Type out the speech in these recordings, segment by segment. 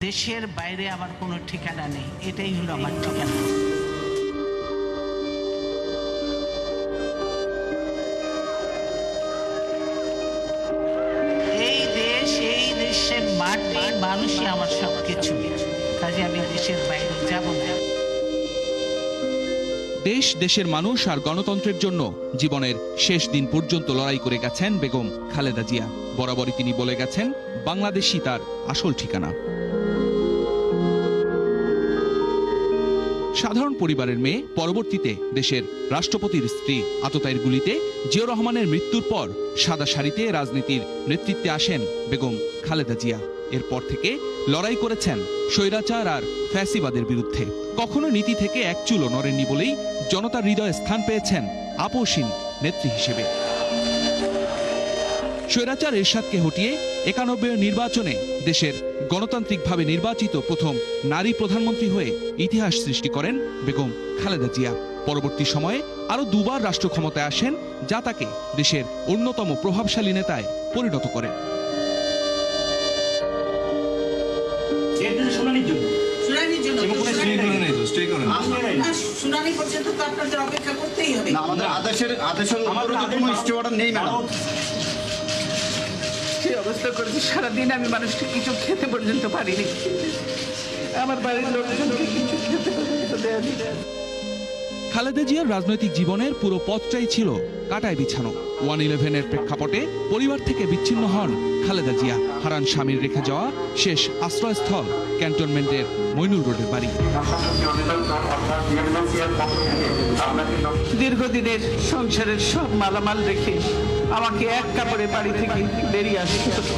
দেশের বাইরে আমার কোনো ঠিকানা নেই, এটাই হলো আমার ঠিকানা। এই দেশ, এই দেশের মাটি, মানুষই আমার সবকিছু, কাজে আমি দেশের বাইরে যাব না। দেশ, দেশের মানুষ আর গণতন্ত্রের জন্য জীবনের শেষ দিন পর্যন্ত লড়াই করে গেছেন বেগম খালেদা জিয়া। বরাবরই তিনি বলে গেছেন, বাংলাদেশই তার আসল ঠিকানা। সাধারণ পরিবারের মেয়ে, পরবর্তীতে দেশের রাষ্ট্রপতির স্ত্রী। আততায়ীর গুলিতে জিয়াউর রহমানের মৃত্যুর পর সাদা শাড়িতে রাজনীতির নেতৃত্বে আসেন বেগম খালেদা জিয়া। এরপর থেকে লড়াই করেছেন স্বৈরাচার আর ফ্যাসিবাদের বিরুদ্ধে। কখনো নীতি থেকে এক চুলও নড়েননি বলেই জনতার হৃদয়ে স্থান পেয়েছেন আপোষহীন নেত্রী হিসেবে। স্বৈরাচার এরশাদকে হটিয়ে ৯১ নির্বাচনে দেশের গণতান্ত্রিকভাবে নির্বাচিত প্রথম নারী প্রধানমন্ত্রী হয়ে ইতিহাস সৃষ্টি করেন বেগম খালেদা জিয়া। পরবর্তী সময়ে আরও দুবার রাষ্ট্র ক্ষমতায় আসেন, যা তাকে দেশের অন্যতম প্রভাবশালী নেতায় পরিণত করে। অবস্থা করেছে, সারাদিন আমি মানুষকে কিছু খেতে পর্যন্ত পারিনি। আমার বাড়ির লোকজনকে কিছু খেতে পর্যন্ত দেয়নি। খালেদা জিয়ার রাজনৈতিক জীবনের পুরো পথটাই ছিল কাটায় বিছানো। 1/11-এর প্রেক্ষাপটে পরিবার থেকে বিচ্ছিন্ন হন খালেদা জিয়া। হারান স্বামীর রেখে যাওয়া শেষ আশ্রয়স্থল ক্যান্টনমেন্টের মইনুল রোডের বাড়ি। দীর্ঘদিনের সংসারের সব মালামাল রেখে আমাকে এক কাপড়ে বাড়ি থেকে বেরিয়ে আসতে হতো।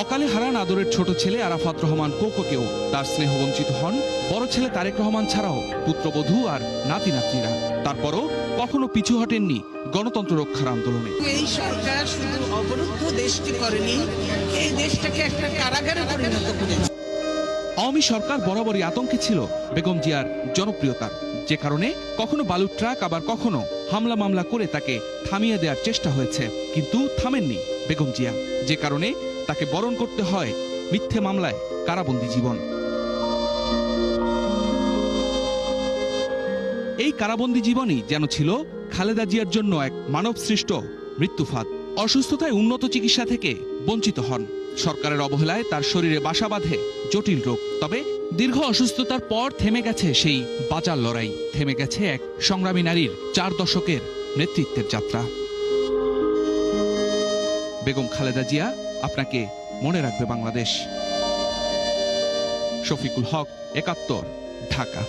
অকালে হারান আদরের ছোট ছেলে আরাফাত রহমান কোকোকেও। তার স্নেহ বঞ্চিত হন বড় ছেলে তারেক রহমান ছাড়াও পুত্রবধূ আর নাতি নাতনিরা। তারপরও কখনো পিছু হটেননি গণতন্ত্র রক্ষার আন্দোলনে। এই সরকার শুধু অবরুদ্ধ দেশটি করেনি, এই দেশটাকে একটা কারাগারে পরিণত করেছে। আওয়ামী সরকার বরাবরই আতঙ্কে ছিল বেগম জিয়ার জনপ্রিয়তার, যে কারণে কখনো বালুর ট্রাক, আবার কখনো হামলা মামলা করে তাকে থামিয়ে দেওয়ার চেষ্টা হয়েছে, কিন্তু থামেননি বেগম জিয়া, যে কারণে তাকে বরণ করতে হয় মিথ্যে মামলায় কারাবন্দী জীবন। এই কারাবন্দী জীবনই যেন ছিল খালেদা জিয়ার জন্য এক মানবসৃষ্ট মৃত্যুফাঁদ। অসুস্থতায় উন্নত চিকিৎসা থেকে বঞ্চিত হন। সরকারের অবহেলায় তার শরীরে বাসা বাঁধে জটিল রোগ। তবে দীর্ঘ অসুস্থতার পর থেমে গেছে সেই বাঁচার লড়াই, থেমে গেছে এক সংগ্রামী নারীর 4 দশকের নেতৃত্বের যাত্রা। বেগম খালেদা জিয়া, আপনাকে মনে রাখবে বাংলাদেশ। শফিকুল হক, ৭১, ঢাকা।